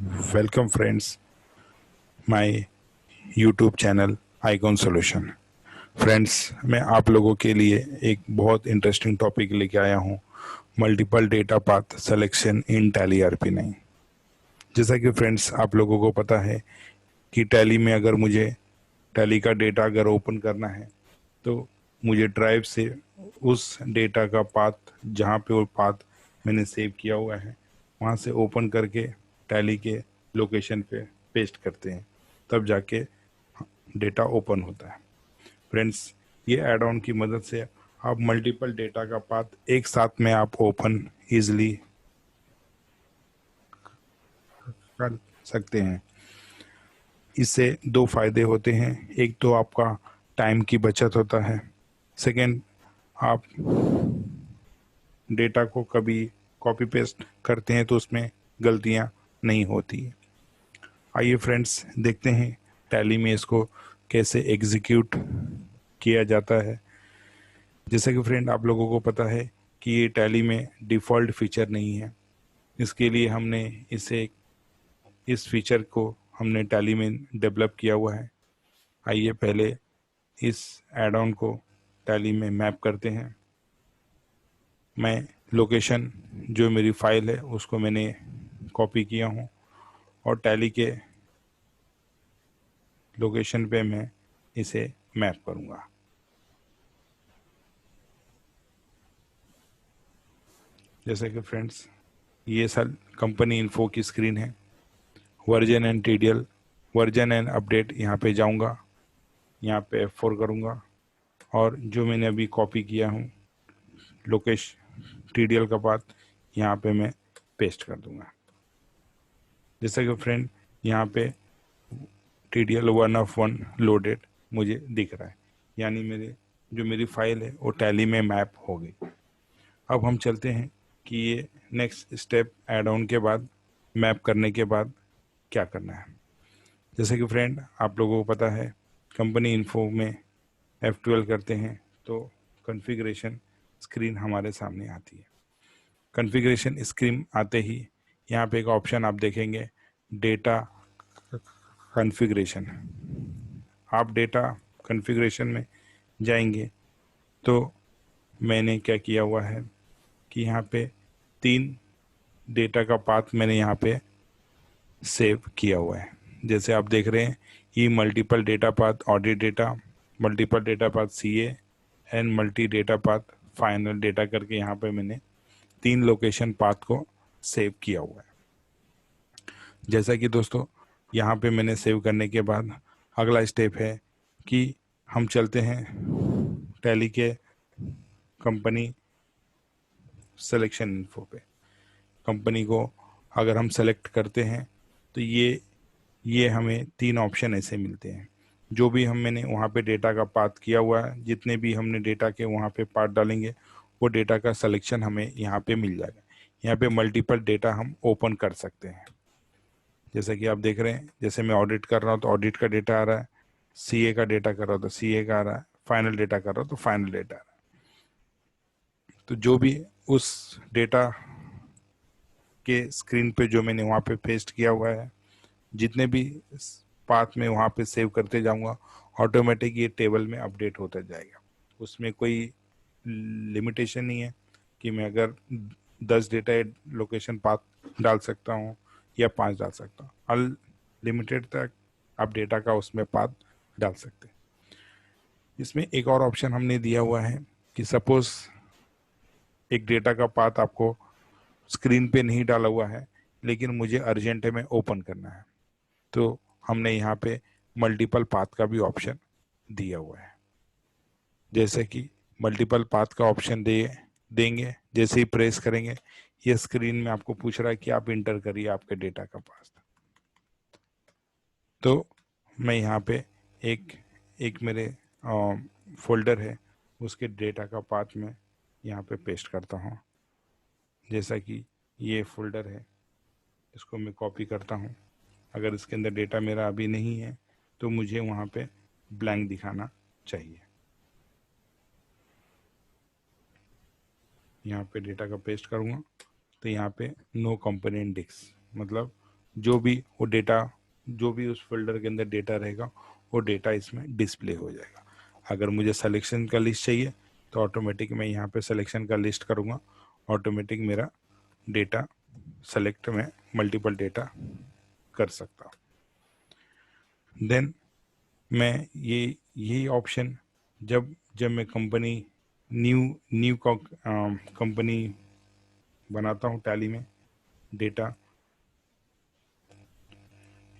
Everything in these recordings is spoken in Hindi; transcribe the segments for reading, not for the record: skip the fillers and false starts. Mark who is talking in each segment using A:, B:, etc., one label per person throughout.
A: Welcome friends, my YouTube channel icon solution. Friends, मैं आप लोगों के लिए एक बहुत इंटरेस्टिंग टॉपिक लेके आया हूँ, multiple data path selection in tally RP9। जैसा कि फ्रेंड्स आप लोगों को पता है कि टैली में अगर मुझे टैली का डेटा अगर ओपन करना है तो मुझे ड्राइव से उस डेटा का पाथ, जहाँ पे वो पाथ मैंने सेव किया हुआ है, वहाँ से ओपन करके टैली के लोकेशन पे पेस्ट करते हैं, तब जाके डेटा ओपन होता है। फ्रेंड्स, ये ऐड ऑन की मदद से आप मल्टीपल डेटा का पाथ एक साथ में आप ओपन इजली कर सकते हैं। इससे दो फायदे होते हैं। एक तो आपका टाइम की बचत होता है। सेकेंड, आप डेटा को कभी कॉपी पेस्ट करते हैं तो उसमें गलतियां नहीं होती। आइए फ्रेंड्स, देखते हैं टैली में इसको कैसे एग्जीक्यूट किया जाता है। जैसे कि फ्रेंड आप लोगों को पता है कि ये टैली में डिफ़ॉल्ट फीचर नहीं है। इसके लिए हमने इस फीचर को हमने टैली में डेवलप किया हुआ है। आइए पहले इस एड ऑन को टैली में मैप करते हैं। मैं लोकेशन, जो मेरी फाइल है, उसको मैंने कॉपी किया हूँ और टैली के लोकेशन पे मैं इसे मैप करूँगा। जैसे कि फ्रेंड्स, ये सर कंपनी इन्फो की स्क्रीन है। Version and TDL, version and update यहाँ पे जाऊँगा, यहाँ पे F4 करूँगा और जो मैंने अभी कॉपी किया हूँ लोकेशन TDL का पाथ, यहाँ पे मैं पेस्ट कर दूँगा। जैसे कि फ्रेंड यहाँ पे TDL 1 लोडेड मुझे दिख रहा है, यानी मेरी फाइल है वो टैली में मैप हो गई। अब हम चलते हैं कि ये नेक्स्ट स्टेप ऐड ऑन के बाद, मैप करने के बाद क्या करना है। जैसे कि फ्रेंड आप लोगों को पता है, कंपनी इन्फो में F12 करते हैं तो कॉन्फ़िगरेशन स्क्रीन हमारे सामने आती है। कॉन्फ़िगरेशन स्क्रीन आते ही यहाँ पे एक ऑप्शन आप देखेंगे, डेटा कॉन्फ़िगरेशन। आप डेटा कॉन्फ़िगरेशन में जाएंगे तो मैंने क्या किया हुआ है कि यहाँ पे 3 डेटा का पाथ मैंने यहाँ पे सेव किया हुआ है। जैसे आप देख रहे हैं, ई multiple data path audit data, multiple data path CA and multi data path final data करके यहाँ पे मैंने 3 लोकेशन पाथ को सेव किया हुआ है। जैसा कि दोस्तों यहाँ पे मैंने सेव करने के बाद अगला स्टेप है कि हम चलते हैं टैली के कंपनी सिलेक्शन इन्फो पे। कंपनी को अगर हम सेलेक्ट करते हैं तो ये हमें 3 ऑप्शन ऐसे मिलते हैं। जो भी मैंने वहाँ पे डेटा का पाथ किया हुआ है, जितने भी हमने डेटा के वहाँ पे पाथ डालेंगे, वो डेटा का सिलेक्शन हमें यहाँ पे मिल जाएगा। यहाँ पे मल्टीपल डेटा हम ओपन कर सकते हैं। जैसे कि आप देख रहे हैं, जैसे मैं ऑडिट कर रहा हूँ तो ऑडिट का डेटा आ रहा है, CA का डेटा कर रहा हूँ तो CA का आ रहा है, फाइनल डेटा कर रहा हूँ तो फाइनल डेटा आ रहा है। तो जो भी उस डेटा के स्क्रीन पे जो मैंने वहाँ पे पेस्ट किया हुआ है, जितने भी पाथ में वहाँ पे सेव करते जाऊँगा, ऑटोमेटिक ये टेबल में अपडेट होता जाएगा। उसमें कोई लिमिटेशन नहीं है कि मैं अगर 10 डेटा लोकेशन पाथ डाल सकता हूँ या 5 डाल सकता हूँ। अनलिमिटेड तक आप डेटा का उसमें पाथ डाल सकते हैं। इसमें एक और ऑप्शन हमने दिया हुआ है कि सपोज एक डेटा का पाथ आपको स्क्रीन पे नहीं डाला हुआ है, लेकिन मुझे अर्जेंट में ओपन करना है, तो हमने यहाँ पे मल्टीपल पाथ का भी ऑप्शन दिया हुआ है। जैसे कि मल्टीपल पाथ का ऑप्शन देंगे, जैसे ही प्रेस करेंगे, ये स्क्रीन में आपको पूछ रहा है कि आप इंटर करिए आपके डेटा का पाथ। तो मैं यहाँ पे एक एक मेरे फोल्डर है, उसके डेटा का पाथ में यहाँ पे पेस्ट करता हूँ। जैसा कि ये फोल्डर है, इसको मैं कॉपी करता हूँ। अगर इसके अंदर डेटा मेरा अभी नहीं है तो मुझे वहाँ पे ब्लैंक दिखाना चाहिए। यहाँ पे डेटा का पेस्ट करूँगा तो यहाँ पे नो कंपोनेंट डिस्क, मतलब जो भी वो डेटा, जो भी उस फोल्डर के अंदर डेटा रहेगा वो डेटा इसमें डिस्प्ले हो जाएगा। अगर मुझे सिलेक्शन का लिस्ट चाहिए तो ऑटोमेटिक मैं यहाँ पे सिलेक्शन का लिस्ट करूँगा, ऑटोमेटिक मेरा डेटा सेलेक्ट में मल्टीपल डेटा कर सकता हूँ। देन मैं यही ऑप्शन जब जब मैं कंपनी न्यू न्यू कंपनी बनाता हूँ टैली में डेटा,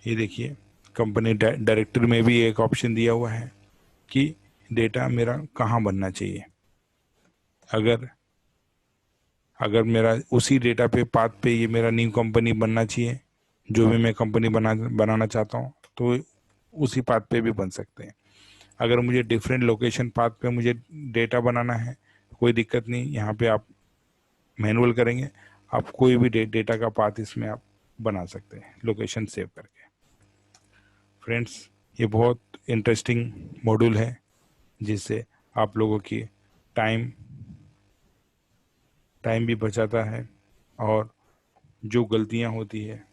A: ये देखिए कंपनी डायरेक्टर में भी एक ऑप्शन दिया हुआ है कि डेटा मेरा कहाँ बनना चाहिए। अगर अगर मेरा उसी डेटा पे पाथ पे ये मेरा न्यू कंपनी बनना चाहिए, जो भी मैं कंपनी बनाना चाहता हूँ तो उसी पाथ पे भी बन सकते हैं। अगर मुझे डिफरेंट लोकेशन पाथ पे मुझे डेटा बनाना है, कोई दिक्कत नहीं, यहाँ पे आप मैनुअल करेंगे, आप कोई भी डेटा का पाथ इसमें आप बना सकते हैं लोकेशन सेव करके। फ्रेंड्स, ये बहुत इंटरेस्टिंग मॉड्यूल है जिससे आप लोगों की टाइम टाइम भी बचाता है और जो गलतियां होती है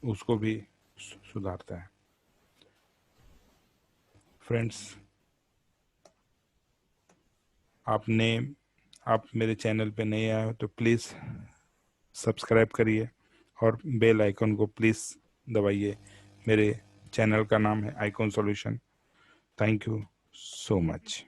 A: उसको भी सुधारता है। फ्रेंड्स, आप मेरे चैनल पे नए आए हो तो प्लीज़ सब्सक्राइब करिए और बेल आइकन को प्लीज़ दबाइए। मेरे चैनल का नाम है icon solution. Thank you so much.